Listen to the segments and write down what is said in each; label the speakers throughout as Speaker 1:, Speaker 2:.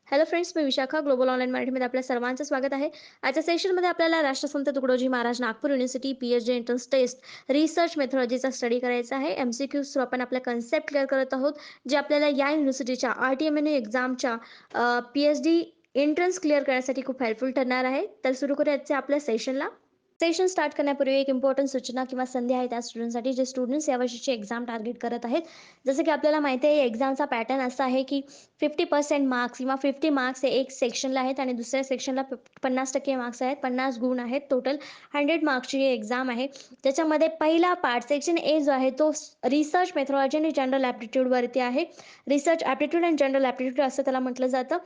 Speaker 1: Hello friends, मी Vishakha global online मराठीमध्ये आपल्या सर्वांचं स्वागत आहे. आजच्या सेशनमध्ये आपल्याला Rashtrasant Tukadoji Maharaj Nagpur university PhD entrance test research मेथॉलॉजीचा स्टडी करायचा आहे. एमसीक्यूज थ्रू आपण आपल्या कन्सेप्ट क्लिअर करत आहोत, जे आपल्याला या युनिव्हर्सिटीच्या आरटीएमएनयू एक्झामच्या पीएचडी एंट्रन्स क्लिअर करण्यासाठी खूप हेल्पफुल ठरणार आहे. तर सुरू करूयात आपल्या सेशनला. सेशन स्टार्ट करण्यापूर्वी एक इम्पॉर्टंट सूचना किंवा संधी आहे त्या स्टुडंटसाठी जे स्टुडंट्स यावर्षीची एक्झाम टार्गेट करत आहेत. जसं की आपल्याला माहिती आहे एक्झामचा पॅटर्न असा आहे की 50% मार्क्स किंवा 50 मार्क्स हे एक सेक्शनला आहेत आणि दुसऱ्या सेक्शनला 50% मार्क्स आहेत, 50 गुण आहेत. टोटल 100 मार्क्सची ही एक्झाम आहे. त्याच्यामध्ये पहिला पार्ट सेक्शन ए जो आहे तो रिसर्च मेथॉलॉजी आणि जनरल ॲप्टिट्यूडवरती आहे. रिसर्च ॲप्टिट्यूड आणि जनरल ॲप्टिट्यूड असं त्याला म्हटलं जातं.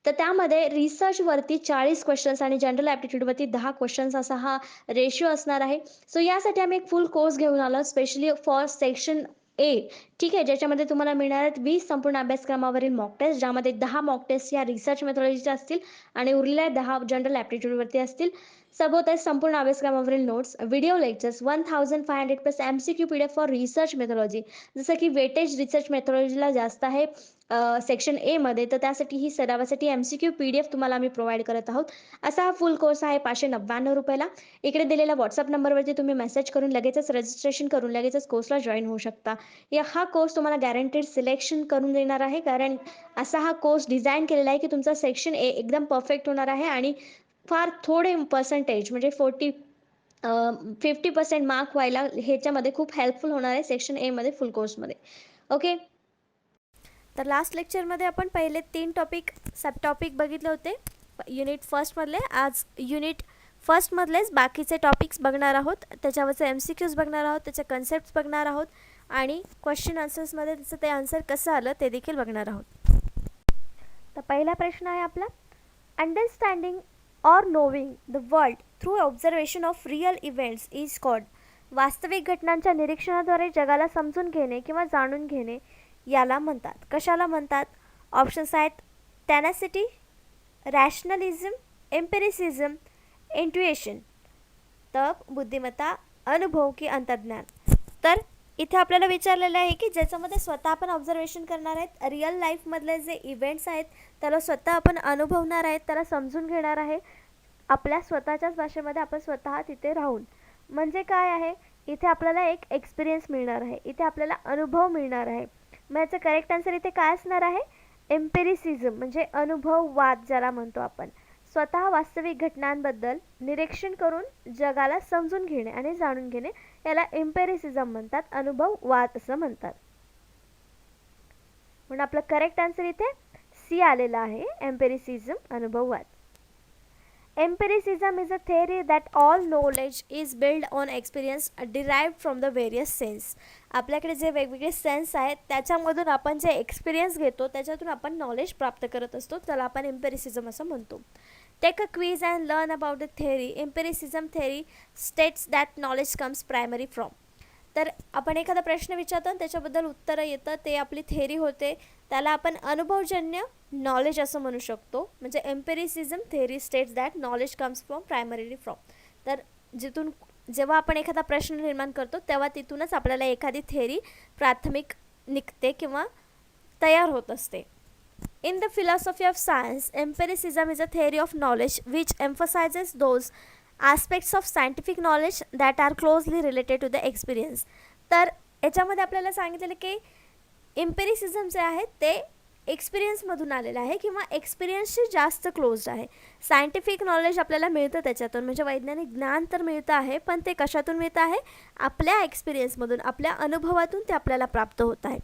Speaker 1: तर त्यामध्ये रिसर्चवरती 40 क्वेश्चन्स आणि जनरल ॲप्टिट्यूडवरती 10 क्वेश्चन्स असा हा रेशिओ असणार आहे. सो यासाठी आम्ही एक फुल कोर्स घेऊन आलो स्पेशली फॉर सेक्शन ए. ठीक आहे, ज्याच्यामध्ये तुम्हाला मिळणार आहेत 20 संपूर्ण अभ्यासक्रमावरील मॉक टेस्ट, ज्यामध्ये 10 मॉक टेस्ट या रिसर्च मेथॉलॉजीच्या असतील आणि उरलेल्या 10 जनरल ॲप्टिट्यूडवरती असतील. सोबतच संपूर्ण अभ्यासक्रमावरील notes, video lectures, 1500 plus MCQ PDF for research methodology. जसं की वेटेज रिसर्च मेथॉलॉजीला जास्त आहे सेक्शन ए मध्ये, तर त्यासाठी ही सरावासाठी एमसीक्यू पीडीएफ तुम्हाला आम्ही प्रोव्हाइड करत आहोत. असा हा फुल कोर्स आहे 599 रुपयाला. इकडे दिलेल्या व्हॉट्सअप नंबरवरती तुम्ही मेसेज करून लगेचच रजिस्ट्रेशन करून लगेचच कोर्सला जॉईन होऊ शकता. हा कोर्स तुम्हाला गॅरंटेड सिलेक्शन करून देणार आहे, कारण असा हा कोर्स डिझाईन केलेला आहे की तुमचा सेक्शन ए एकदम परफेक्ट होणार आहे आणि फार थोडे पर्सेंटेज म्हणजे 50% मार्क व्हायला ह्याच्यामध्ये खूप हेल्पफुल होणार आहे सेक्शन ए मध्ये फुल कोर्समध्ये. ओके.
Speaker 2: तर लास्ट लेक्चरमध्ये आपण पहिले 3 टॉपिक सब टॉपिक बघितले होते युनिट फर्स्टमधले. आज युनिट फर्स्टमधलेच बाकीचे टॉपिक्स बघणार आहोत. त्याच्यावरचे एमसीक्यूज बघणार आहोत, त्याचे कन्सेप्ट्स बघणार आहोत आणि क्वेश्चन आन्सर्समध्ये त्याचं ते आन्सर कसं आलं ते देखील बघणार आहोत. तर पहिला प्रश्न आहे आपला, understanding or नोविंग the world through observation of real events is called. वास्तविक घटनांच्या निरीक्षणाद्वारे जगाला समजून घेणे किंवा जाणून घेणे याला म्हणतात. कशाला म्हणतात? ऑप्शन्स आहेत टॅनॅसिटी, रॅशनलिझम, एम्पिरिसिझम, इंट्युएशन. तर बुद्धिमत्ता, अनुभव की अंतर्ज्ञान. तर इथे आपल्याला विचारलेलं आहे की ज्याच्यामध्ये स्वतः आपण ऑब्झर्वेशन करणार आहेत, रिअल लाईफमधले जे इव्हेंट्स आहेत त्याला स्वतः आपण अनुभवणार आहेत, त्याला समजून घेणार आहे आपल्या स्वतःच्याच भाषेमध्ये, आपण स्वतः तिथे राहून. म्हणजे काय आहे, इथे आपल्याला एक एक्सपिरियन्स मिळणार आहे, इथे आपल्याला अनुभव मिळणार आहे. मग याचं करेक्ट आन्सर इथे काय असणार आहे? एम्पिरिसिझम म्हणजे अनुभववाद ज्याला म्हणतो आपण. स्वतः वास्तविक घटनांबद्दल निरीक्षण करून जगाला समजून घेणे आणि जाणून घेणे याला एम्पिरिसिझम म्हणतात, अनुभववाद असं म्हणतात. म्हणून आपलं करेक्ट आन्सर इथे सी आलेला आहे, एम्पिरिसिझम, अनुभववाद. Empiricism is a theory that all knowledge is built on experience derived from the various sense. आपल्याकडे जे वेगवेगळे सेन्स आहेत त्याच्यामधून आपण जे एक्सपिरियन्स घेतो त्याच्यातून आपण नॉलेज प्राप्त करत असतो, त्याला आपण एम्पिरिसिझम असं म्हणतो. Take a quiz and learn about the theory. Empiricism theory states that knowledge comes primary from. तर आपण एखादा प्रश्न विचारतो आणि त्याच्याबद्दल उत्तरं येतं, ते आपली थेअरी होते, त्याला आपण अनुभवजन्य नॉलेज असं म्हणू शकतो. म्हणजे empiricism theory states that knowledge comes from primarily from. तर जिथून जेव्हा आपण एखादा प्रश्न निर्माण करतो तेव्हा तिथूनच आपल्याला एखादी थेअरी प्राथमिक निघते किंवा तयार होत असते. In the philosophy of science, empiricism is a theory of knowledge which emphasizes those aspects of scientific knowledge that are closely related to the experience. तर याच्यामध्ये आपल्याला सांगितलेलं की एम्पिरिसिझम जे आहे ते एक्सपिरियन्समधून आलेलं आहे किंवा एक्सपिरियन्सशी जास्त क्लोज्ड आहे. सायंटिफिक नॉलेज आपल्याला मिळतं त्याच्यातून, म्हणजे वैज्ञानिक ज्ञान तर मिळतं आहे, पण ते कशातून मिळतं आहे? आपल्या एक्सपिरियन्समधून, आपल्या अनुभवातून ते आपल्याला प्राप्त होत आहे.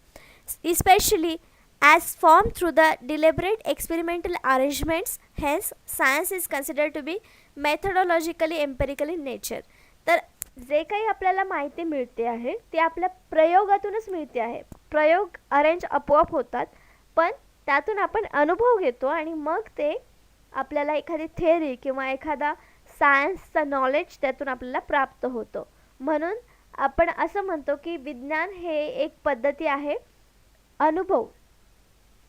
Speaker 2: Especially as formed through the deliberate experimental arrangements. Hence science is considered to be methodologically empirical in nature. तर जे काही आपल्याला माहिती मिळते आहे ते आपल्या प्रयोगातूनच मिळते आहे. प्रयोग अरेंज आपोआप होतात, पण त्यातून आपण अनुभव घेतो आणि मग ते आपल्याला एखादी थेअरी किंवा एखादा सायन्सचं नॉलेज त्यातून आपल्याला प्राप्त होतं. म्हणून आपण असं म्हणतो की विज्ञान हे एक पद्धती आहे, अनुभव,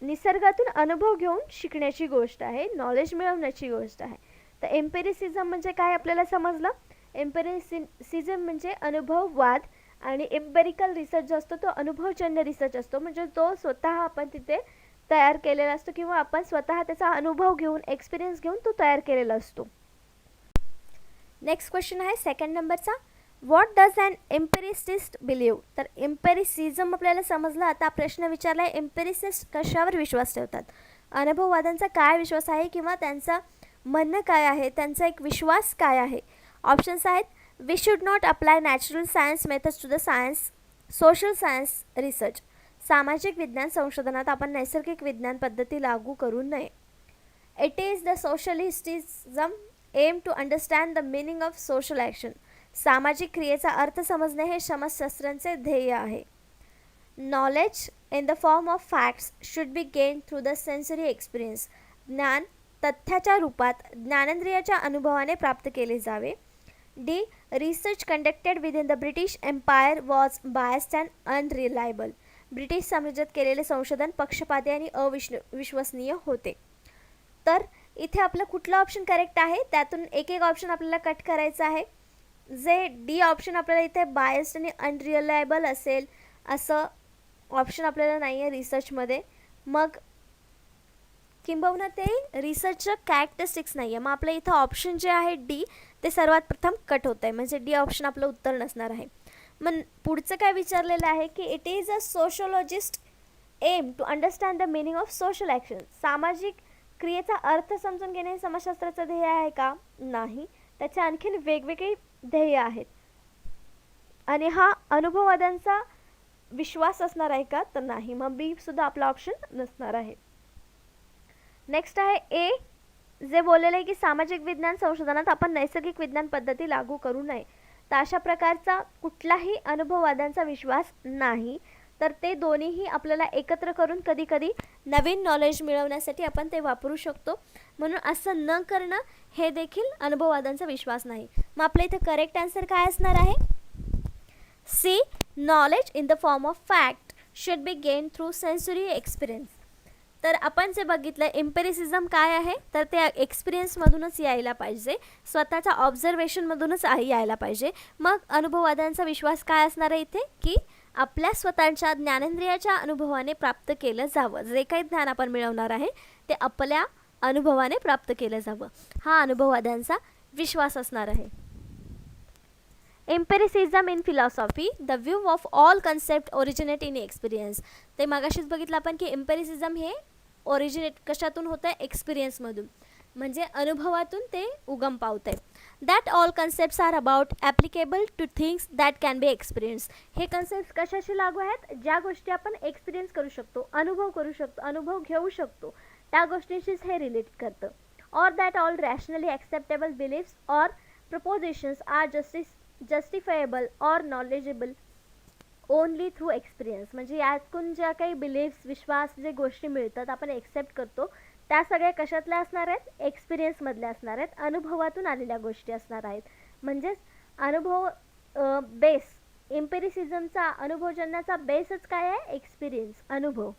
Speaker 2: निसर्गातून अनुभव घेऊन शिकण्याची गोष्ट आहे, नॉलेज मिळवण्याची गोष्ट आहे. तर एम्पिरिसिझम म्हणजे काय आपल्याला समजलं? एम्पिरिसिझम म्हणजे अनुभववाद आणि एम्पेरिकल रिसर्च जो असतो तो अनुभवजन्य रिसर्च असतो, म्हणजे तो स्वतः आपण तिथे तयार केलेला असतो किंवा आपण स्वतः त्याचा अनुभव घेऊन, एक्सपिरियन्स घेऊन तो तयार केलेला असतो. नेक्स्ट क्वेश्चन आहे सेकंड नंबरचा, व्हॉट डज अन एम्पिरिसिस्ट बिलीव्ह. तर एम्पिरिसिझम आपल्याला समजलं. आता प्रश्न विचारला आहे, एम्पिरिसिस्ट कशावर विश्वास ठेवतात. अनुभववाद्यांचा काय विश्वास आहे किंवा त्यांचं म्हणणं काय आहे, त्यांचा एक विश्वास काय आहे. ऑप्शन्स आहेत, we should not apply natural science methods to the science social science research. सामाजिक विज्ञान संशोधनात आपण नैसर्गिक विज्ञान पद्धती लागू करू नये. It is the socialistism aim to understand the meaning of social action. सामाजिक क्रियेचा अर्थ समजणे हे समाजशास्त्रांचे ध्येय आहे. Knowledge in the form of facts should be gain through the sensory experience. ज्ञान तथ्याच्या रूपात ज्ञानेंद्रियाच्या अनुभवाने प्राप्त केले जावे. D, research conducted within the British Empire was biased and unreliable. British साम्राज्यात केलेले संशोधन पक्षपाती आणि अविश्वसनीय होते. तर इथे आपलं कुठलं ऑप्शन करेक्ट आहे, त्यातून एक एक ऑप्शन आपल्याला कट करायचं आहे. जे डी ऑप्शन आपल्याला इथे बायस्ड आणि अनरिलायबल असेल असं ऑप्शन आपल्याला नाही आहे रिसर्चमध्ये. मग किंबहुना ते रिसर्चचं कॅरेक्टरिस्टिक्स नाही आहे. मग आपलं इथं ऑप्शन जे आहे डी ते सर्वात प्रथम कट होत आहे, म्हणजे डी ऑप्शन आपलं उत्तर नसणार आहे. मग पुढचं काय विचारलेलं आहे की it is a sociologist aim to understand the meaning of social action. सामाजिक क्रियेचा अर्थ समजून घेणे हे समाजशास्त्राचं ध्येय आहे का? नाही. त्याचे आणखीन वेगवेगळे ध्येय आहेत. आणि हा अनुभववाद्यांचा विश्वास असणार आहे का? तर नाही. मग बी सुद्धा आपला ऑप्शन नसणार आहे. नेक्स्ट आहे ए, जे बोललेलं आहे की सामाजिक विज्ञान संशोधनात आपण नैसर्गिक विज्ञान पद्धती लागू करू नये. तर अशा प्रकारचा कुठलाही अनुभववाद्यांचा विश्वास नाही. तर ते दोन्हीही आपल्याला एकत्र करून कधी कधी नवीन नॉलेज मिळवण्यासाठी आपण ते वापरू शकतो. म्हणून असं न करणं हे देखील अनुभववादांचा विश्वास नाही. मग आपल्या इथे करेक्ट आन्सर काय असणार आहे? C, knowledge in the form of fact should be gain through sensory experience. तर आपण जे बघितलं एम्पिरिसिझम काय आहे, तर ते एक्सपिरियन्समधूनच यायला पाहिजे, स्वतःच्या ऑब्झर्वेशनमधूनच यायला पाहिजे. मग अनुभववादांचा विश्वास काय असणार आहे इथे की आपल्या स्वतःच्या ज्ञानेंद्रियाच्या अनुभवाने प्राप्त केलं जावं. जे काही ज्ञान आपण मिळवणार आहे ते आपल्या अनुभवाने प्राप्त केलं जावं, हा अनुभववाद्यांचा विश्वास असणार आहे. Empiricism in philosophy, the view of all concept originate in experience. ते मागाशीच बघितलं आपण की एम्पिरिसिझम हे ओरिजिनेट कशातून होतं आहे? एक्सपिरियन्समधून, म्हणजे अनुभवातून ते उगम पावत आहे. That all concepts are about applicable to things that can be experience. हे कन्सेप्ट कशाशी लागू आहेत? ज्या गोष्टी आपण एक्सपिरियन्स करू शकतो, अनुभव करू शकतो, अनुभव घेऊ शकतो, त्या गोष्टींशीच हे रिलेट करतं. Or that all rationally acceptable beliefs or propositions are justifiable or knowledgeable only through experience. म्हणजे यातून ज्या काही बिलीफ्स, विश्वास, जे गोष्टी मिळतात आपण एक्सेप्ट करतो, त्या सगळ्या कशातल्या असणार आहेत? एक्सपिरियन्समधल्या असणार आहेत, अनुभवातून आलेल्या गोष्टी असणार आहेत. म्हणजेच अनुभव बेस, एम्पिरिसिझमचा अनुभवजन्याचा बेसच काय आहे? एक्सपिरियन्स, अनुभव.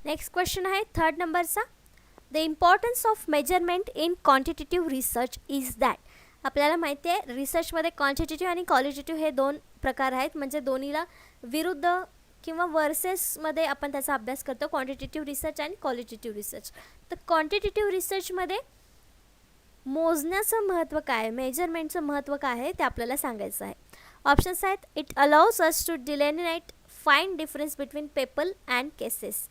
Speaker 2: नेक्स्ट क्वेश्चन आहे थर्ड नंबरचा, the importance of measurement in quantitative research is that. आपल्याला माहिती आहे रिसर्चमध्ये क्वांटिटेटिव्ह आणि क्वालिटेटिव्ह हे दोन प्रकार आहेत, म्हणजे दोन्हीला विरुद्ध किंवा वर्सेसमध्ये आपण त्याचा अभ्यास करतो, क्वांटिटेटिव्ह रिसर्च आणि क्वालिटेटिव्ह रिसर्च. तर क्वांटिटेटिव्ह रिसर्चमध्ये मोजण्याचं महत्त्व काय, मेजरमेंटचं महत्त्व काय आहे ते आपल्याला सांगायचं आहे. ऑप्शन्स आहेत, it allows us to delineate fine difference between people and cases.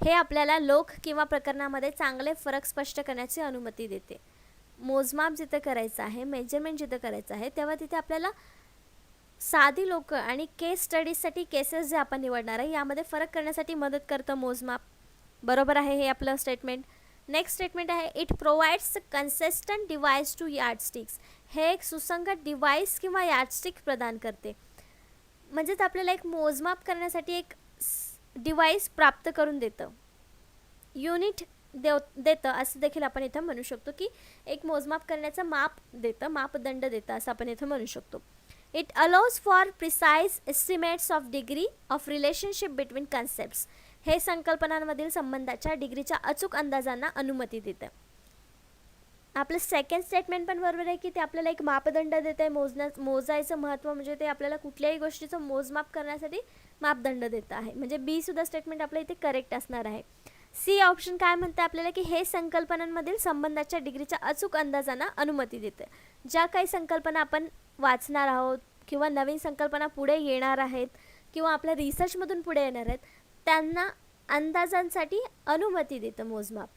Speaker 2: हे आपल्याला लोक किंवा प्रकरणामध्ये चांगले फरक स्पष्ट करण्याची अनुमती देते. मोजमाप जिथं करायचं आहे, मेजरमेंट जिथं करायचं आहे, तेव्हा तिथे आपल्याला साधी लोक आणि केस स्टडीजसाठी केसेस जे आपण निवडणार आहे यामध्ये फरक करण्यासाठी मदत करतं मोजमाप. बरोबर आहे हे आपलं स्टेटमेंट. नेक्स्ट स्टेटमेंट आहे, it provides consistent device to yardsticks. हे एक सुसंगत डिव्हाइस किंवा यार्डस्टिक प्रदान करते. म्हणजेच आपल्याला एक मोजमाप करण्यासाठी एक डिव्हाइस प्राप्त करून देतं, युनिट देतं असं देखील आपण इथं म्हणू शकतो की एक मोजमाप करण्याचं माप देतं, मापदंड देतं असं आपण इथं म्हणू शकतो. It allows for precise estimates of degree of relationship between concepts. हे संकल्पनांमधील संबंधाच्या डिग्रीच्या अचूक अंदाजांना अनुमती देतं. आपलं सेकंड स्टेटमेंट पण बरोबर आहे की ते आपल्याला एक मापदंड देत आहे. मोजायचं महत्त्व म्हणजे ते आपल्याला कुठल्याही गोष्टीचं मोजमाप करण्यासाठी मापदंड देत आहे. म्हणजे बी सुद्धा स्टेटमेंट आपल्या इथे करेक्ट असणार आहे. सी ऑप्शन काय म्हणते आपल्याला की हे संकल्पनांमधील संबंधाच्या डिग्रीच्या अचूक अंदाजांना अनुमती देते. ज्या काही संकल्पना आपण वाचणार आहोत किंवा नवीन संकल्पना पुढे येणार आहेत किंवा आपल्या रिसर्चमधून पुढे येणार आहेत त्यांना अंदाजांसाठी अनुमती देतं मोजमाप.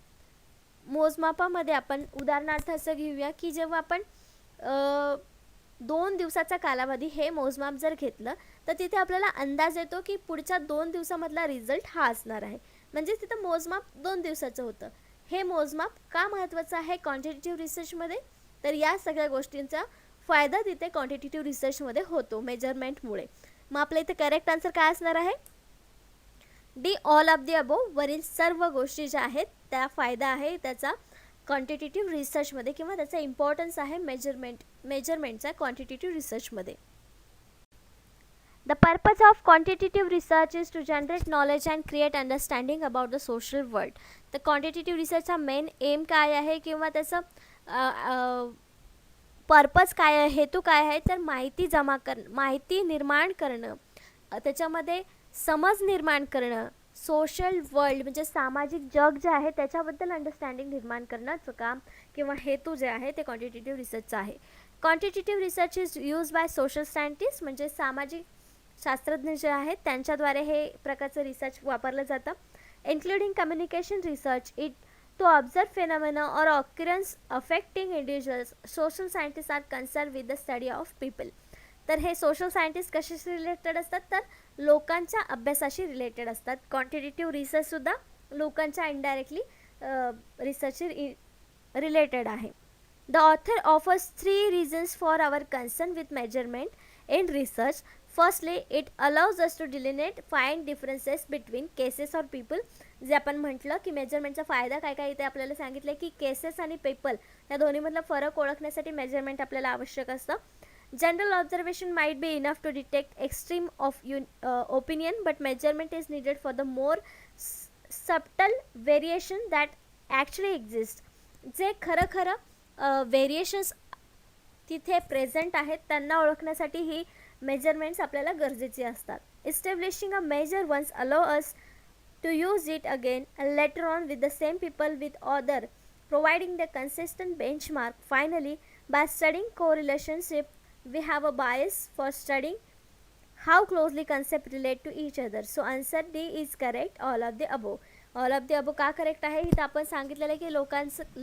Speaker 2: मोजमापामध्ये आपण उदाहरणार्थ असं घेऊया की जेव्हा आपण 2 दिवसाचा कालावधी हे मोजमाप जर घेतलं तर तिथे आपल्याला अंदाज येतो की पुढच्या 2 दिवसामधला रिझल्ट हा असणार आहे. म्हणजे तिथं मोजमाप 2 दिवसाचं होतं. हे मोजमाप का महत्त्वाचं आहे क्वांटिटेटिव्ह रिसर्चमध्ये? तर या सगळ्या गोष्टींचा फायदा तिथे क्वांटिटेटिव्ह रिसर्चमध्ये होतो मेजरमेंटमुळे. मग आपल्या इथे करेक्ट आन्सर काय असणार आहे? D all of the above. वरील सर्व गोष्टी ज्या आहेत त्या फायदा आहे त्याचा क्वांटिटेटिव्ह रिसर्चमध्ये किंवा त्याचा इम्पॉर्टन्स आहे मेजरमेंटचा क्वांटिटेटिव्ह रिसर्चमध्ये. The purpose of quantitative research is to generate knowledge and create understanding about the social world. तर क्वांटिटेटिव्ह रिसर्चचा मेन एम काय आहे किंवा त्याचं पर्पज काय आहे, हेतू काय आहे? तर माहिती निर्माण करणं, त्याच्यामध्ये समज निर्माण करणं, सोशल वर्ल्ड म्हणजे सामाजिक जग जे आहे त्याच्याबद्दल अंडरस्टँडिंग निर्माण करण्याचं काम किंवा हेतू जे आहे ते क्वांटिटेटिव्ह रिसर्चचा आहे. Quantitative research is use by social scientist म्हणजे सामाजिक शास्त्रज्ञ जे आहेत त्यांच्याद्वारे हे प्रकारचं रिसर्च वापरलं जातं. Including communication research it to observe phenomena or occurrence affecting individuals. Social scientist are concern with the study of people. तर हे सोशल सायंटिस्ट कशाशी रिलेटेड असतात? तर लोकांच्या अभ्यासाशी रिलेटेड असतात. क्वांटिटेटिव्ह रिसर्चसुद्धा लोकांच्या इनडायरेक्टली रिसर्चशी रिलेटेड आहे. The author offers 3 reasons for our concern with measurement in research. Firstly, it allows us to delineate, find differences between cases or people. जे आपण म्हटलं की मेजरमेंटचा फायदा काय काय इथे आपल्याला सांगितलं की केसेस आणि पीपल या दोन्हीमधला फरक ओळखण्यासाठी मेजरमेंट आपल्याला आवश्यक असतं. General observation might be enough to detect extreme of opinion but measurement is needed for the more subtle variation that actually exist. जे खरं व्हेरिएशन्स तिथे प्रेझेंट आहेत त्यांना ओळखण्यासाठी ही मेजरमेंट्स आपल्याला गरजेची असतात. Establishing a measure once allow us to use it again later on with the same people with other providing the consistent benchmark. Finally by studying correlationship we have a bias for studying how closely concept relate to each other. So answer D is correct all of the above. All of the above का correct आहे? इथं आपण सांगितलेलं आहे की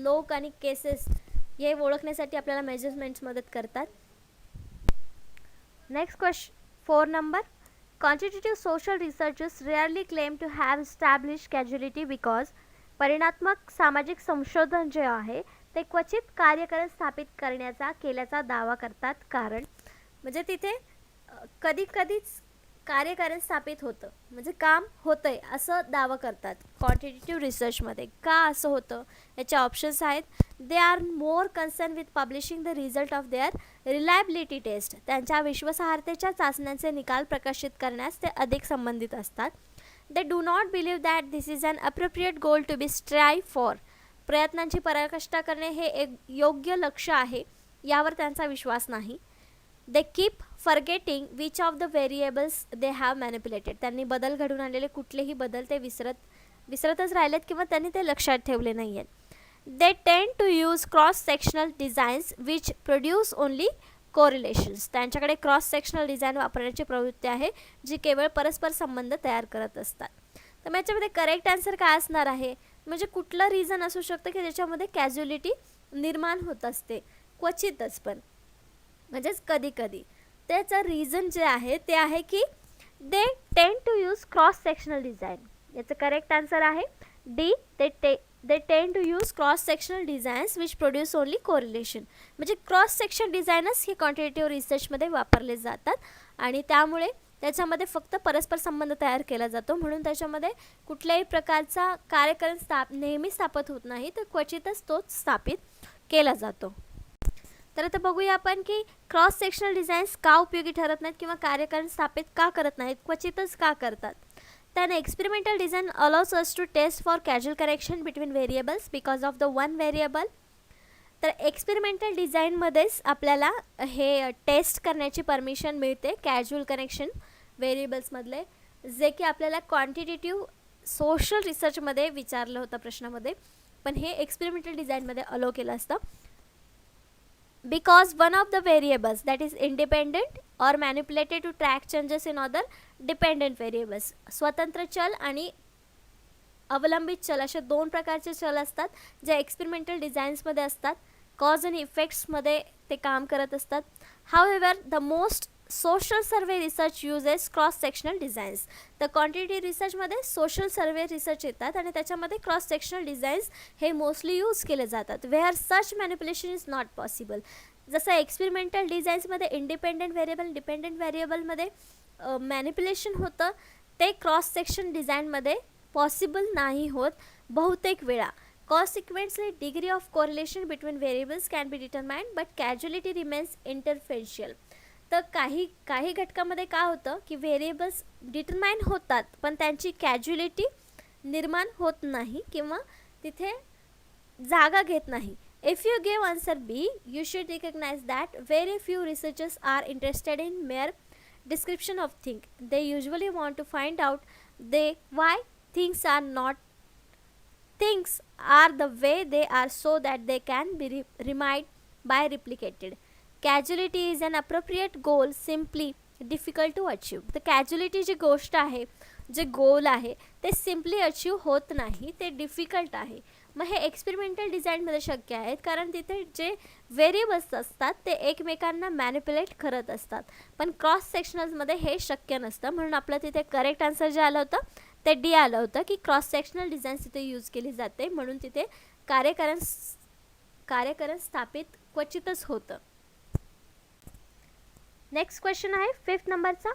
Speaker 2: लोक आणि cases हे ओळखण्यासाठी आपल्याला मेजरमेंट्स मदत करतात. Next question 4 number. Quantitative social researchers rarely claim to have establish causality because. परिणात्मक सामाजिक संशोधन जे आहे ते क्वचित कार्यकरण स्थापित केल्याचा दावा करतात. कारण म्हणजे तिथे कधीच कार्यकारण स्थापित होतं म्हणजे काम होतंय असं दावा करतात क्वांटिटेटिव्ह रिसर्चमध्ये. का असं होतं? याचे ऑप्शन्स आहेत. They are more concern with publishing the result of their reliability test. त्यांच्या विश्वासार्हतेच्या चाचण्यांचे निकाल प्रकाशित करण्यास ते अधिक संबंधित असतात. They do not believe that this is an appropriate goal to be strive for. प्रयत्नांची पराकाष्ठा करणे हे एक योग्य लक्ष्य आहे यावर त्यांचा विश्वास नाही. They keep forgetting which of the variables they have manipulated. त्यांनी बदल घडून आणलेले कुठलेही बदल ते विसरतच राहिलेत किंवा त्यांनी ते लक्षात ठेवले नाही आहेत. They tend to use cross sectional designs which produce only correlations. त्यांच्याकडे क्रॉस सेक्शनल डिझाईन वापरण्याची प्रवृत्ती आहे जी केवळ परस्पर संबंध तयार करत असतात. तर याच्यामध्ये करेक्ट आन्सर काय असणार आहे? म्हणजे कुठलं रिझन असू शकतं की ज्याच्यामध्ये कॅज्युअलिटी निर्माण होत असते क्वचितच, पण म्हणजेच कधी त्याचं रिझन जे आहे ते आहे की they tend to use cross sectional design. याचं करेक्ट आन्सर आहे D. They tend to use cross sectional designs which produce only correlation. म्हणजे क्रॉस सेक्शन डिझाईनच हे क्वांटिटेटिव्ह रिसर्चमध्ये वापरले जातात आणि त्यामुळे त्याच्यामध्ये फक्त परस्पर संबंध तयार केला जातो. म्हणून त्याच्यामध्ये कुठल्याही प्रकारचा कार्यकरण नेहमी स्थापित होत नाही तर क्वचितच तोच स्थापित केला जातो. तर आता बघूया आपण की क्रॉस सेक्शनल डिझाईन्स का उपयोगी ठरत नाहीत किंवा कार्यकरण स्थापित का करत नाहीत, क्वचितच का करतात. then experimental design allows us to test for causal connection between variables because of the one variable. तर एक्सपेरिमेंटल डिझाईनमध्येच आपल्याला हे टेस्ट करण्याची परमिशन मिळते कॅज्युअल कनेक्शन व्हेरिएबल्समधले जे की आपल्याला क्वांटिटेटिव्ह सोशल रिसर्चमध्ये विचारलं होतं प्रश्नामध्ये, पण हे एक्सपेरिमेंटल डिझाईनमध्ये अलो केलं असतं. Because one of the variables that is independent or manipulated to track changes in other dependent variables. स्वतंत्र चल आणि अवलंबित चल असे दोन प्रकारचे चल असतात जे एक्सपेरिमेंटल डिझाईन्समध्ये असतात. कॉज आणि इफेक्ट्समध्ये ते काम करत असतात. However the most social survey research uses cross sectional designs. तर क्वांटिटी रिसर्चमध्ये सोशल सर्वे रिसर्च येतात आणि त्याच्यामध्ये क्रॉस सेक्शनल डिझाईन्स हे मोस्टली यूज केले जातात. Where such manipulation is not possible. जसं एक्सपेरिमेंटल डिझाईन्समध्ये इंडिपेंडंट व्हेरिएबल डिपेंडंट व्हेरिएबलमध्ये मॅनिप्युलेशन होतं, ते क्रॉस सेक्शन डिझाईनमध्ये पॉसिबल नाही होत बहुतेक वेळा. Consequently, degree of correlation between variables can be determined, but causality remains interferential. तर काही घटकामध्ये काय होतं की व्हेरिएबल्स डिटरमाइन होतात पण त्यांची कॅज्युअलिटी निर्माण होत नाही किंवा तिथे जागा घेत नाही. If you give answer B, you should recognize that very few researchers are interested in mere description of things. They usually want to find out why things are the way they are so that they can be remade by replicated. Causality is an appropriate goal, simply difficult to achieve. तर casualty जी गोष्ट आहे, जे गोल आहे ते simply achieve होत नाही, ते difficult आहे. मग हे एक्सपेरिमेंटल डिझाईनमध्ये शक्य आहेत कारण तिथे जे व्हेरिएबल्स असतात ते एकमेकांना मॅनिप्युलेट करत असतात. पण क्रॉस सेक्शनल्समध्ये हे शक्य नसतं. म्हणून आपलं तिथे करेक्ट आन्सर जे आलं होतं ते डी आलं होतं की क्रॉस सेक्शनल डिझाईन्स तिथे यूज केली जाते, म्हणून तिथे कार्यकरण स्थापित क्वचितच होतं. नेक्स्ट क्वेश्चन आहे 5th नंबरचा.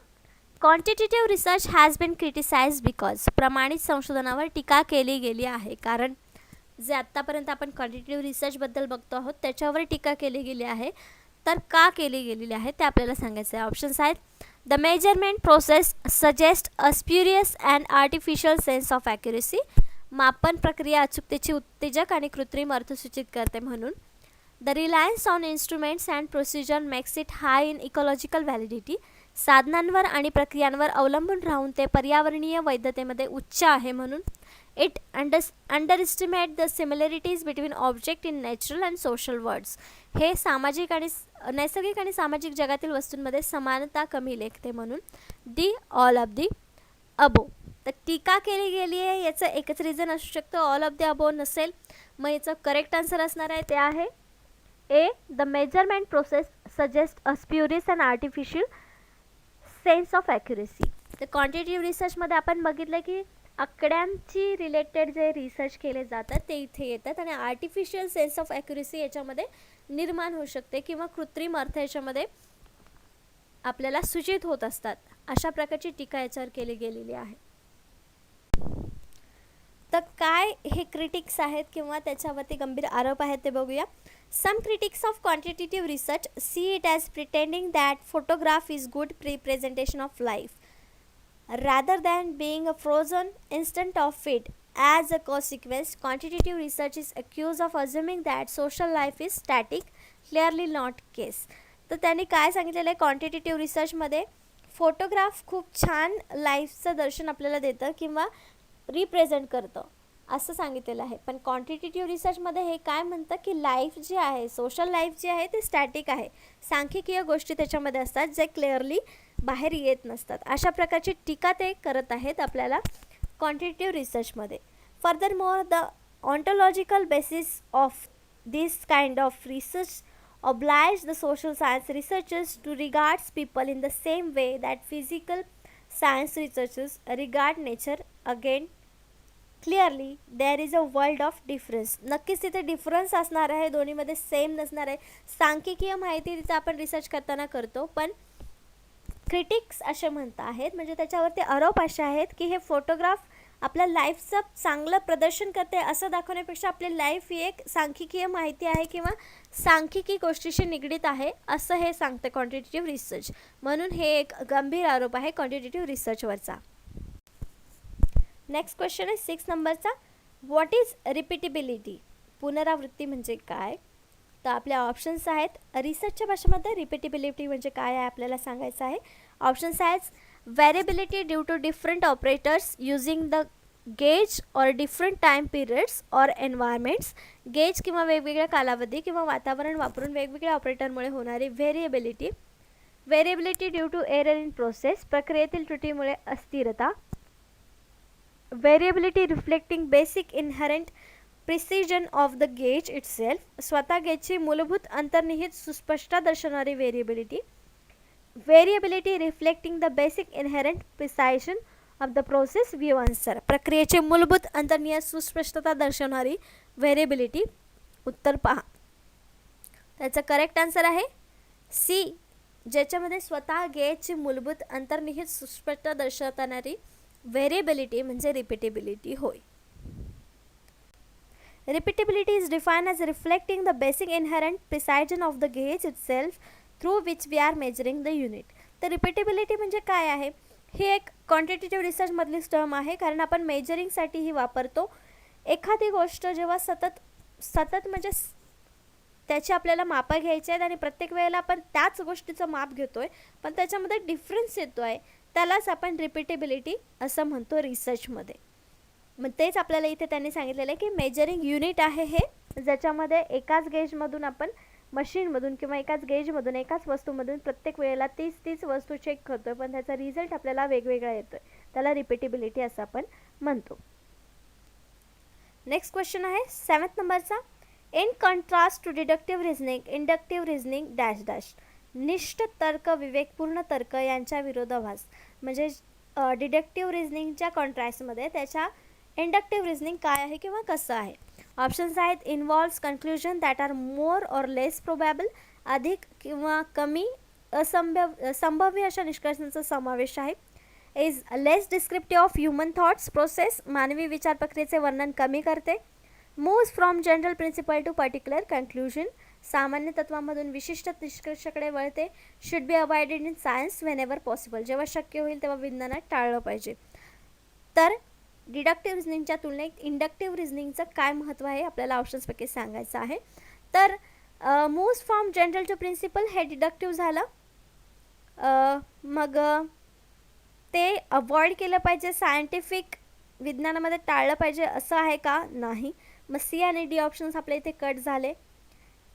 Speaker 2: Quantitative research has been criticise because. प्रमाणित संशोधनावर टीका केली गेली आहे कारण जे आत्तापर्यंत आपण क्वांटिटेटिव्ह रिसर्चबद्दल बघतो आहोत त्याच्यावर टीका केली गेली आहे. तर का केली गेलेली आहे ते आपल्याला सांगायचं आहे. ऑप्शन्स आहेत. The measurement process suggest a spurious and artificial sense of accuracy. मापन प्रक्रिया अचूकतेची उत्तेजक आणि कृत्रिम अर्थ सूचित करते म्हणून. The Reliance on instruments and procedure makes it high in ecological validity. साधनांवर आणि प्रक्रियांवर अवलंबून राहून ते पर्यावरणीय वैधतेमध्ये उच्च आहे म्हणून. It underestimate the similarities between object in natural and social words. हे नैसर्गिक आणि सामाजिक जगातील वस्तूंमध्ये समानता कमी लेखते म्हणून. डी ऑल ऑफ दी अबो. तर टीका केली गेली आहे याचं एकच रिझन असू शकतं, ऑल ऑफ दी अबो नसेल. मग याचं करेक्ट आन्सर असणार आहे ते आहे A. The measurement process suggest a spurious and artificial sense of accuracy. तर क्वांटिटेटिव्ह रिसर्चमध्ये आपण बघितलं की आकड्यांची रिलेटेड जे रिसर्च केले जातात ते इथे येतात आणि आर्टिफिशियल सेन्स ऑफ ॲक्युरेसी याच्यामध्ये निर्माण होऊ शकते किंवा कृत्रिम अर्थ याच्यामध्ये आपल्याला सूचित होत असतात. अशा प्रकारची टीका याच्यावर केली गेलेली आहे. तर काय हे क्रिटिक्स आहेत किंवा त्याच्यावरती गंभीर आरोप आहेत ते बघूया. Some critics of quantitative research see it as pretending that photograph is good representation of life rather than being a frozen instant of it. As a consequence, quantitative research is accused of assuming that social life is static. Clearly not case. तर त्यांनी काय सांगितलेलं आहे, quantitative रिसर्चमध्ये photograph खूप छान लाईफचं दर्शन आपल्याला देतं किंवा रिप्रेझेंट करतं असं सांगितलेलं आहे. पण क्वांटिटेटिव्ह रिसर्चमध्ये हे काय म्हणतं की लाईफ जी आहे, सोशल लाईफ जी आहे ती स्टॅटिक आहे. सांख्यिकीय गोष्टी त्याच्यामध्ये असतात जे क्लिअरली बाहेर येत नसतात. अशा प्रकारची टीका ते करत आहेत आपल्याला क्वांटिटेटिव्ह रिसर्चमध्ये. Further more the ontological basis of this kind of research oblige the social science researchers to regard people in the same way that physical science researchers regard nature. Again, clearly there is a world of difference. नक्कीच तिथे difference असणार आहे, दोन्हीमध्ये same नसणार आहे. सांख्यिकीय माहिती तिथे आपण रिसर्च करताना करतो, पण क्रिटिक्स असे म्हणत आहेत म्हणजे त्याच्यावरती आरोप असे आहेत की हे फोटोग्राफ आपल्या लाईफचं चांगलं प्रदर्शन करते असं दाखवण्यापेक्षा आपली लाईफ ही एक सांख्यिकीय माहिती आहे किंवा सांख्यिकी गोष्टीशी निगडीत आहे असं हे सांगते क्वांटिटेटिव्ह रिसर्च. म्हणून हे एक गंभीर आरोप आहे क्वांटिटेटिव्ह रिसर्चवरचा. नेक्स्ट क्वेश्चन आहे 6 नंबरचा. What is repeatability. पुनरावृत्ती म्हणजे काय. तर आपल्या ऑप्शन्स आहेत. रिसर्चच्या भाषेमध्ये रिपीटेबिलिटी म्हणजे काय आहे आपल्याला सांगायचं आहे. ऑप्शन्स आहेत. Variability due to different operators using the gauge और डिफरंट टाईम पिरियड्स और एन्व्हायरमेंट्स. गेज किंवा वेगवेगळ्या कालावधी किंवा वातावरण वापरून वेगवेगळ्या ऑपरेटरमुळे होणारी variability. Variability due to error in process, प्रक्रियेतील त्रुटीमुळे अस्थिरता. Variability reflecting basic inherent precision of the gauge itself, स्वतः गेजची मूलभूत अंतर्निहित सुस्पष्टता दर्शवणारी variability. Variability reflecting the basic inherent precision of the process view answer, प्रक्रियेची मूलभूत अंतर्निहित सुस्पष्टता दर्शवणारी व्हेरिएबिलिटी. उत्तर पहा. त्याचा करेक्ट आन्सर आहे सी, ज्याच्यामध्ये स्वतः गेजची मूलभूत अंतर्निहित सुस्पष्टता दर्शवणारी व्हेरिएबिलिटी म्हणजे रिपीटेबिलिटी होय. Repeatability is defined as reflecting the basic inherent precision of the gauge itself through which we are measuring the unit. तर रिपीटेबिलिटी म्हणजे काय आहे? ही एक क्वांटिटेटिव्ह रिसर्चमधली टर्म आहे, कारण आपण मेजरिंगसाठी ही वापरतो. एखादी गोष्ट जेव्हा सतत म्हणजे त्याची आपल्याला मापं घ्यायची आहेत आणि प्रत्येक वेळेला आपण त्याच गोष्टीचं माप घेतोय पण त्याच्यामध्ये डिफरन्स येतो आहे, त्यालाच आपण रिपीटेबिलिटी असं म्हणतो रिसर्चमध्ये. मग तेच आपल्याला इथे त्यांनी सांगितलेलं आहे की मेजरिंग युनिट आहे हे, ज्याच्यामध्ये एकाच गेजमधून आपण मशीनमधून किंवा एकाच गेजमधून एकाच वस्तूमधून प्रत्येक वेळेला तीच वस्तू चेक करतोय पण त्याचा रिझल्ट आपल्याला वेगवेगळा येतोय, त्याला रिपीटेबिलिटी असं आपण म्हणतो. नेक्स्ट क्वेश्चन आहे 7th नंबरचा. In contrast to deductive reasoning, inductive reasoning dash dash. निष्ठ तर्क विवेकपूर्ण तर्क यांच्या विरोधाभास, म्हणजे डिडक्टिव्ह रिझनिंगच्या कॉन्ट्रास्टमध्ये त्याच्या इंडक्टिव्ह रिझनिंग काय आहे किंवा कसं आहे. ऑप्शन्स आहेत. Involves conclusion that are more or less probable, अधिक किंवा कमी संभाव्य अशा निष्कर्षांचा समावेश आहे. Is less descriptive of human thoughts process, मानवी विचार प्रक्रियेचे वर्णन कमी करते. Moves from general principle to particular conclusion, सामान्य तत्वामधून विशिष्ट निष्कर्षाकडे वळते. Should be avoided in science whenever possible, जेव्हा शक्य होईल तेव्हा विज्ञानात टाळलं पाहिजे. तर डिडक्टिव्ह रिझनिंगच्या तुलनेत इंडक्टिव्ह रिझनिंगचं काय महत्त्व आहे आपल्याला ऑप्शन्सपैकी सांगायचं आहे. तर moves from general to principle हे डिडक्टिव्ह झालं. मग ते अवॉइड केलं पाहिजे, सायंटिफिक विज्ञानामध्ये टाळलं पाहिजे असं आहे का? नाही. मग सी आणि डी ऑप्शन्स आपल्या इथे कट झाले.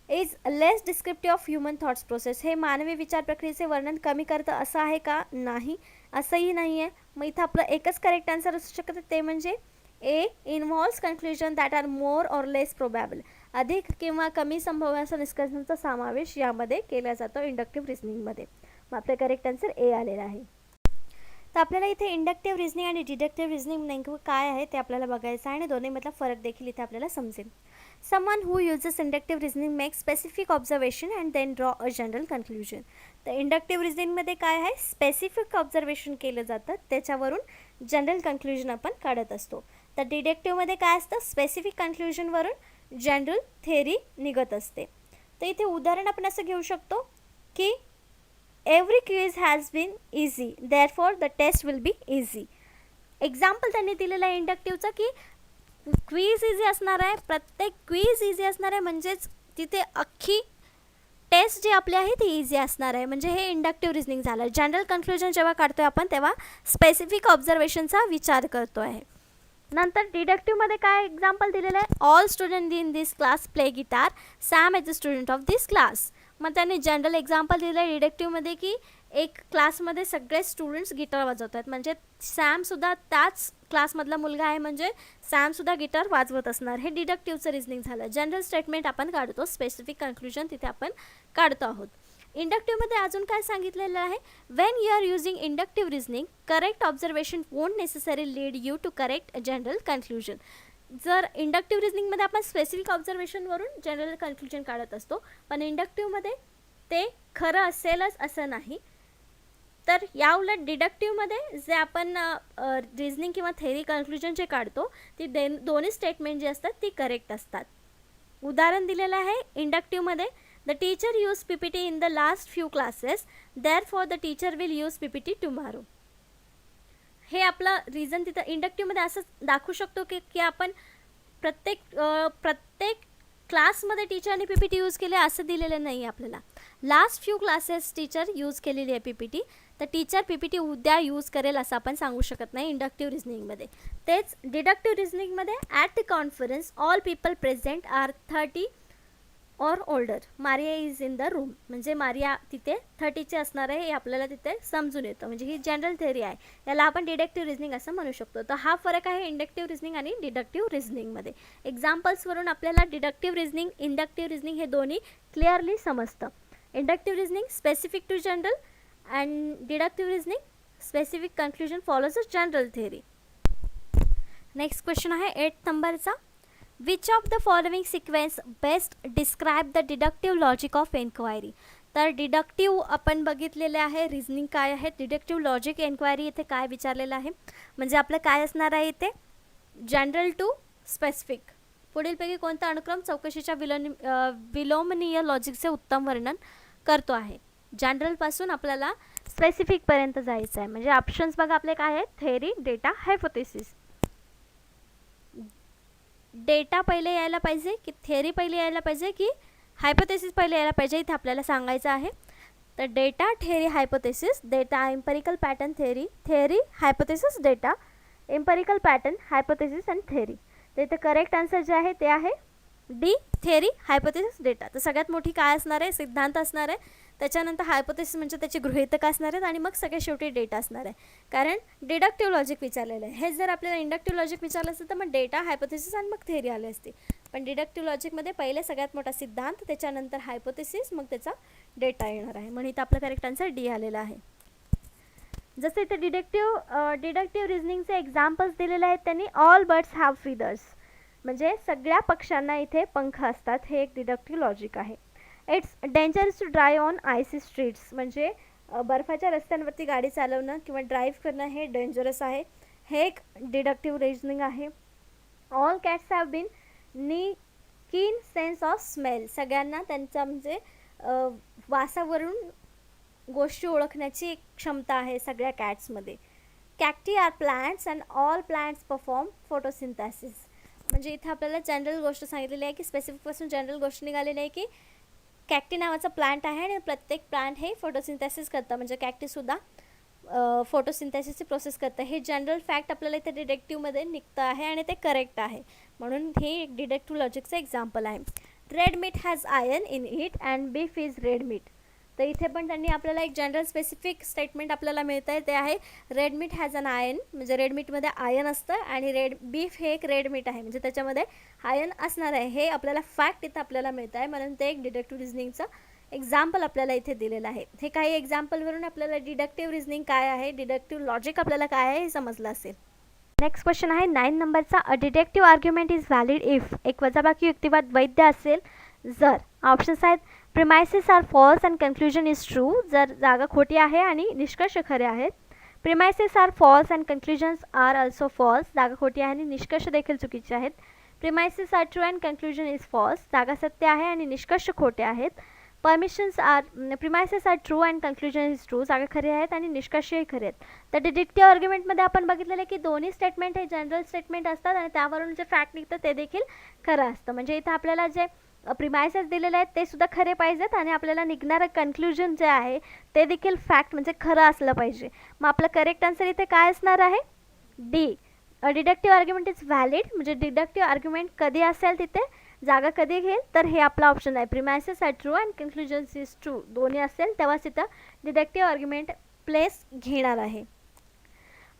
Speaker 2: Is less descriptive of human thoughts process, हे मानवी विचार प्रक्रियेचे वर्णन कमी करतं असं आहे का? नाही, असंही नाही आहे. मग इथं आपलं एकच करेक्ट आन्सर असू शकतं, ते म्हणजे A. Involves conclusion that are more or less probable, अधिक किंवा कमी संभाव्य असा निष्कर्षांचा समावेश यामध्ये केला जातो इंडक्टिव्ह रिझनिंगमध्ये. मग आपलं करेक्ट आन्सर ए आलेलं आहे. तर आपल्याला इथे इंडक्टिव्ह रिझनिंग आणि डिडक्टिव्ह रिझनिंग नेमकं काय आहे ते आपल्याला बघायचं आहे आणि दोन्हीमधला फरक देखील इथे आपल्याला समजेल. Someone who uses inductive reasoning makes specific observation and then draw a general conclusion. तर इंडक्टिव्ह रिझनिंगमध्ये काय आहे? स्पेसिफिक ऑब्झर्वेशन केलं जातं, त्याच्यावरून जनरल कन्क्लुजन आपण काढत असतो. तर डिडक्टिव्हमध्ये काय असतं? स्पेसिफिक कन्क्लुजनवरून जनरल थेअरी निघत असते. तर इथे उदाहरण आपण असं घेऊ शकतो की every quiz has been easy therefore the test will be easy. Example त्यांनी दिलेलं आहे इंडक्टिव्हचं की क्वीज इझी असणार आहे, प्रत्येक क्वीज इझी असणार आहे, म्हणजेच तिथे अख्खी टेस्ट जी आपली आहे ती इझी असणार आहे. म्हणजे हे इंडक्टिव्ह रिझनिंग झालं. जनरल कन्क्लुजन जेव्हा काढतोय आपण तेव्हा स्पेसिफिक ऑब्झर्वेशनचा विचार करतो आहे. नंतर डिडक्टिव्हमध्ये काय एक्झाम्पल दिलेलं आहे? All student in this class play guitar, Sam is the student of this class. मग त्यांनी जनरल एक्झाम्पल दिलं आहे डिडक्टिव्हमध्ये की एक क्लासमध्ये सगळे स्टुडंट्स गिटार वाजवत आहेत, म्हणजे सॅमसुद्धा त्याच क्लासमधला मुलगा आहे, म्हणजे सॅमसुद्धा गिटार वाजवत असणार. हे डिडक्टिव्हचं रिझनिंग झालं. जनरल स्टेटमेंट आपण काढतो, स्पेसिफिक कन्क्लुजन तिथे आपण काढतो आहोत. इंडक्टिव्हमध्ये अजून काय सांगितलेलं आहे? When you are using inductive reasoning, correct observation won't necessary lead you to correct general conclusion. जर इंडक्टिव्ह रिझनिंगमध्ये आपण स्पेसिफिक ऑब्झर्वेशनवरून जनरल कन्क्लुजन काढत असतो, पण इंडक्टिव्हमध्ये ते खरं असेलच असं नाही. तर या उलट डिडक्टिव्हमध्ये जे आपण रिझनिंग किंवा थेअरी कन्क्लुजन जे काढतो ती दोन्ही स्टेटमेंट जी असतात ती करेक्ट असतात. उदाहरण दिलेलं आहे इंडक्टिव्हमध्ये, the teacher use PPT in the last few classes, therefore the teacher will use PPT tomorrow. हे आपलं रिझन तिथं इंडक्टिव्हमध्ये असं दाखवू शकतो की आपण प्रत्येक क्लासमध्ये टीचरने PPT यूज केले असं दिलेलं नाही आहे आपल्याला. Last few classes teacher use केलेली आहे PPT. तर टीचर PPT उद्या यूज करेल असं आपण सांगू शकत नाही इंडक्टिव्ह रिझनिंगमध्ये. तेच डिडक्टिव्ह रिझनिंगमध्ये at the conference all people present are 30 or older. Maria is in the room, म्हणजे मारिया तिथे 30चे असणार आहे हे आपल्याला तिथे समजून येतं. म्हणजे ही जनरल थेअरी आहे. याला आपण डिडक्टिव्ह रिझनिंग असं म्हणू शकतो. तर हा फरक आहे इंडक्टिव्ह रिझनिंग आणि डिडक्टिव्ह रिझनिंगमध्ये. एक्झाम्पल्सवरून आपल्याला डिडक्टिव्ह रिझनिंग, इंडक्टिव्ह रिझनिंग हे दोन्ही क्लिअरली समजतं. Inductive reasoning specific to general and deductive reasoning specific conclusion follows a general theory. Next question आहे 8 नंबरचा. Which of the following sequence best describe the deductive logic of enquiry. तर deductive आपण बघितलेले आहे, reasoning काय आहे, deductive logic enquiry इथे काय विचारलेलं आहे. म्हणजे आपलं काय असणार आहे इथे, जनरल टू स्पेसिफिक. पुढीलपैकी कोणता अनुक्रम चौकशीच्या विलोमनीय लॉजिकचे उत्तम वर्णन करतो आहे. जनरलपासून आपल्याला स्पेसिफिकपर्यंत जायचं आहे. म्हणजे ऑप्शन्स बघा आपले काय आहेत, थेअरी, डेटा, हायपोथेसिस. डेटा पहिले यायला पाहिजे की थेअरी पहिले यायला पाहिजे की हायपोथेसिस पहिले यायला पाहिजे इथे आपल्याला सांगायचं आहे. तर data, theory, hypothesis. Data, empirical pattern, theory. Theory, hypothesis, data. Empirical pattern, hypothesis and theory. तर इथे करेक्ट आन्सर जे आहे ते आहे डी, थेअरी, हायपोथेसिस, डेटा. तर सगळ्यात मोठी काय असणार आहे, सिद्धांत असणार आहे. त्याच्यानंतर हायपोथेसिस म्हणजे त्याची गृहीतक असणार आहेत आणि मग सगळ्यात शेवटी डेटा असणार आहे. कारण डिडक्टिव्ह लॉजिक विचारलेलं आहे. हे जर आपल्याला इंडक्टिव्ह लॉजिक विचारलं असतं तर मग डेटा, हायपोथेसिस आणि मग थेअरी आले असते. पण डिडक्टिव्ह लॉजिकमध्ये पहिले सगळ्यात मोठा सिद्धांत, त्याच्यानंतर हायपोथेसिस, मग त्याचा डेटा येणार आहे. म्हणून इथं आपलं करेक्ट आन्सर डी आलेला आहे. जसं इथे डिडक्टिव्ह रिझनिंगचे एक्झाम्पल्स दिलेले आहेत त्यांनी. ऑल बर्ड्स हॅव फीदर्स, म्हणजे सगळ्या पक्ष्यांना इथे पंख असतात. हे एक डिडक्टिव्ह लॉजिक आहे. It's dangerous to drive on icy streets, म्हणजे बर्फाच्या रस्त्यांवरती गाडी चालवणं किंवा ड्राईव्ह करणं हे डेंजरस आहे. हे एक डिडक्टिव्ह रिझनिंग आहे. ऑल कॅट्स हॅव बीन कीन सेन्स ऑफ स्मेल, सगळ्यांना त्यांचा म्हणजे वासावरून गोष्टी ओळखण्याची एक क्षमता आहे सगळ्या कॅट्समध्ये. Cacti are plants and all plants perform photosynthesis, म्हणजे इथे आपल्याला जनरल गोष्ट सांगितलेली आहे की स्पेसिफिकपासून जनरल गोष्ट निघालेली आहे की कॅक्टी नावाचा प्लांट आहे आणि प्रत्येक प्लांट हे फोटोसिंथेसिस करतं. म्हणजे कॅक्टीसुद्धा फोटोसिंथेसिसची प्रोसेस करतं. हे जनरल फॅक्ट आपल्याला इथे डिडक्टिव्हमध्ये निघतं आहे आणि ते करेक्ट आहे. म्हणून हे एक डिडक्टिव्ह लॉजिकचं एक्झाम्पल आहे. Red meat has iron in it and beef is red meat. तर इथे पण त्यांनी आपल्याला एक जनरल स्पेसिफिक स्टेटमेंट आपल्याला मिळतं आहे, ते आहे red meat has an iron, म्हणजे रेड मीटमध्ये आयर्न असतं आणि रेड बीफ हे एक रेड मीट आहे म्हणजे त्याच्यामध्ये आयर्न असणार आहे. हे आपल्याला फॅक्ट इथं आपल्याला मिळतं आहे. म्हणून ते एक डिडक्टिव्ह रिझनिंगचं एक्झाम्पल आपल्याला इथे दिलेलं आहे. हे काही एक्झाम्पलवरून आपल्याला डिडक्टिव्ह रिझनिंग काय आहे, डिडक्टिव्ह लॉजिक आपल्याला काय आहे हे समजलं असेल. नेक्स्ट क्वेश्चन आहे 9 नंबरचा. A deductive argument is valid if एक वजाबाकी युक्तिवाद वैध असेल जर. ऑप्शन्स आहेत premises are false and conclusion is true, जर जागा खोटी आहे आणि निष्कर्ष खरे आहेत. Premises are false and conclusions are also false, जागा खोटी आहे आणि निष्कर्ष देखील चुकीचे आहेत. Premises are true and conclusion is false, जागा सत्य आहे आणि निष्कर्ष खोटे आहेत. Premises are true and conclusion is true, जागा खरी आहेत आणि निष्कर्षही खरे आहेत. तर डिडक्टिव्ह आर्ग्युमेंटमध्ये आपण बघितलेलं आहे की दोन्ही स्टेटमेंट हे जनरल स्टेटमेंट असतात आणि त्यावरून जे फॅक्ट निघतं ते देखील खरं असतं. म्हणजे इथं आपल्याला जे प्रिमायसेस दिलेले आहेत ते सुद्धा खरे पाहिजेत आणि आपल्याला निघणारं कन्क्लुजन जे आहे ते देखील फॅक्ट म्हणजे खरं असलं पाहिजे. मग आपलं करेक्ट आन्सर इथे काय असणार आहे, D. Deductive argument is valid, म्हणजे डिडक्टिव्ह आर्ग्युमेंट कधी असेल तिथे जागा कधी घेईल तर हे आपला ऑप्शन आहे. Premises are true and conclusions is true दोन्ही असेल तेव्हाच इथं डिडक्टिव्ह आर्ग्युमेंट प्लेस घेणार आहे.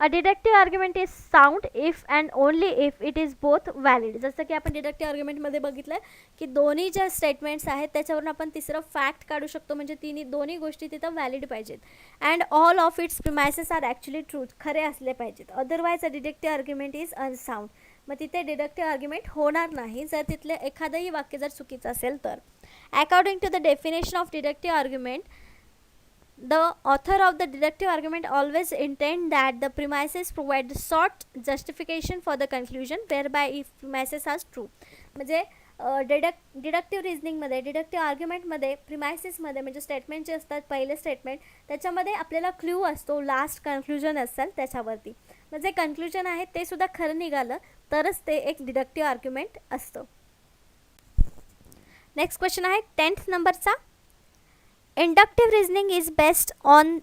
Speaker 2: A deductive argument is sound if and only if it is both valid. जसं की आपण डिडक्टिव्ह आर्ग्युमेंटमध्ये बघितलं की दोन्ही ज्या स्टेटमेंट्स आहेत त्याच्यावरून आपण तिसरं फॅक्ट काढू शकतो, म्हणजे दोन्ही गोष्टी तिथं व्हॅलिड पाहिजेत. And all of its premises are actually truth, खरे असले पाहिजेत. Otherwise a deductive argument is unsound, मग तिथे डिडक्टिव्ह आर्ग्युमेंट होणार नाही जर तिथले एखादंही वाक्य जर चुकीचं असेल तर. According to the definition of deductive argument, the author of the deductive argument always intend that the premises provide the short justification for the conclusion whereby if premises are true. म्हणजे डिडक्टिव्ह रिझनिंगमध्ये, डिडक्टिव्ह आर्ग्युमेंटमध्ये प्रिमायसेसमध्ये म्हणजे statement जे असतात पहिले statement त्याच्यामध्ये आपल्याला clue असतो, last conclusion असेल त्याच्यावरती. म्हणजे कन्क्लुजन आहे ते सुद्धा खरं निघालं तरच ते एक डिडक्टिव्ह आर्ग्युमेंट असतं. नेक्स्ट क्वेश्चन आहे 10th नंबरचा. Inductive reasoning is based on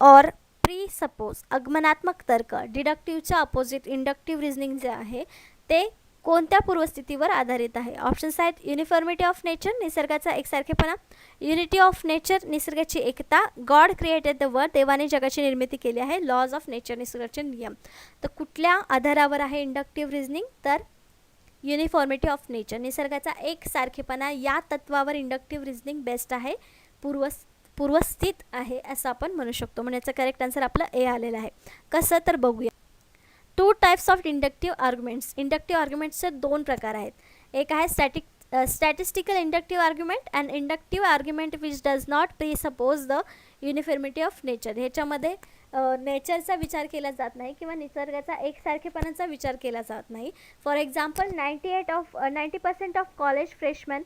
Speaker 2: or presuppose. आगमनात्मक तर्क, डिडक्टिव्हच्या अपोजिट इंडक्टिव्ह रिझनिंग जे आहे ते कोणत्या पूर्वस्थितीवर आधारित आहे? ऑप्शन्स आहेत युनिफॉर्मिटी ऑफ नेचर, निसर्गाचा एकसारखेपणा, युनिटी ऑफ नेचर, निसर्गाची एकता, गॉड क्रिएटेड द वर्ल्ड, देवाने जगाची निर्मिती केली आहे, लॉज ऑफ नेचर, निसर्गाचे नियम. तर कुठल्या आधारावर आहे इंडक्टिव्ह रिझनिंग? तर युनिफॉर्मिटी ऑफ नेचर, निसर्गाचा एकसारखेपणा या तत्वावर इंडक्टिव्ह रिझनिंग बेस्ट आहे, पूर्वस्थित आहे असं आपण म्हणू शकतो. म्हणजे याचं करेक्ट आन्सर आपलं ए आलेलं आहे. कसं तर बघूया. 2 types of inductive arguments. Inductive आर्ग्युमेंट्सचे 2 प्रकार आहेत. एक आहे statistical inductive argument and inductive argument which does not presuppose the uniformity of nature. ह्याच्यामध्ये नेचरचा विचार केला जात नाही किंवा निसर्गाचा एकसारखेपणाचा विचार केला जात नाही. For example 90% of college freshman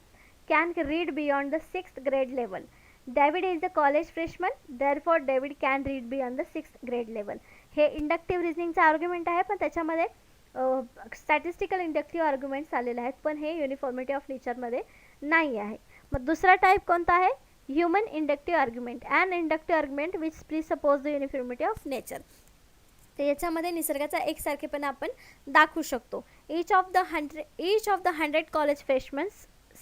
Speaker 2: can read beyond the 6th grade level. David is a college freshman, therefore David can read beyond the 6th grade level. हे इंडक्टिव्ह रिझनिंगचा आर्ग्युमेंट आहे, पण त्याच्यामध्ये स्टॅटिस्टिकल इंडक्टिव्ह आर्ग्युमेंट्स आलेले आहेत, पण हे uniformity of नेचरमध्ये नाही आहे. मग दुसरा टाईप कोणता आहे? Human inductive argument and inductive argument which presuppose the uniformity of nature. तर याच्यामध्ये निसर्गाचा एकसारखेपणा आपण दाखवू शकतो. each of the 100 college freshmen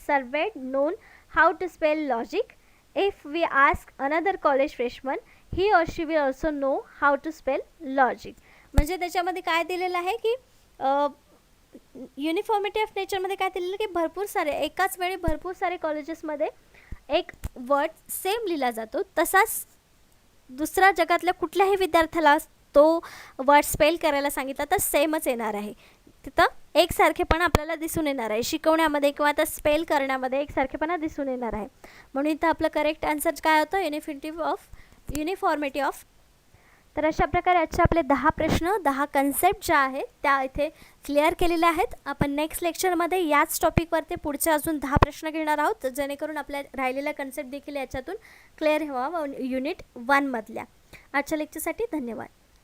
Speaker 2: surveyed known how to spell logic. If we ask another college freshman, he or she will also know how to spell logic. म्हणजे त्याच्यामध्ये काय दिलेलं आहे की युनिफॉर्मिटी ऑफ नेचरमध्ये काय दिलेलं की भरपूर सारे एकाच वेळी भरपूर सारे कॉलेजेसमध्ये एक वर्ड सेम लिहिला जातो, तसाच दुसऱ्या जगातल्या कुठल्याही विद्यार्थ्याला तो वर्ड स्पेल करायला सांगितला तर सेमच येणार आहे. तिथं एकसारखेपणा आपल्याला दिसून येणार आहे शिकवण्यामध्ये किंवा आता स्पेल करण्यामध्ये एकसारखेपणा दिसून येणार आहे. म्हणून इथं आपलं करेक्ट आन्सर काय होतं? Uniformity of. तर अशा प्रकारे आजचे आपले 10 प्रश्न 10 कन्सेप्ट ज्या आहेत त्या इथे क्लिअर केलेल्या आहेत. आपण नेक्स्ट लेक्चरमध्ये याच टॉपिकवरती पुढचे अजून 10 प्रश्न घेणार आहोत, जेणेकरून आपल्या राहिलेला कन्सेप्ट देखील याच्यातून क्लिअर व्हावा युनिट 1 मधल्या. आजच्या लेक्चरसाठी धन्यवाद.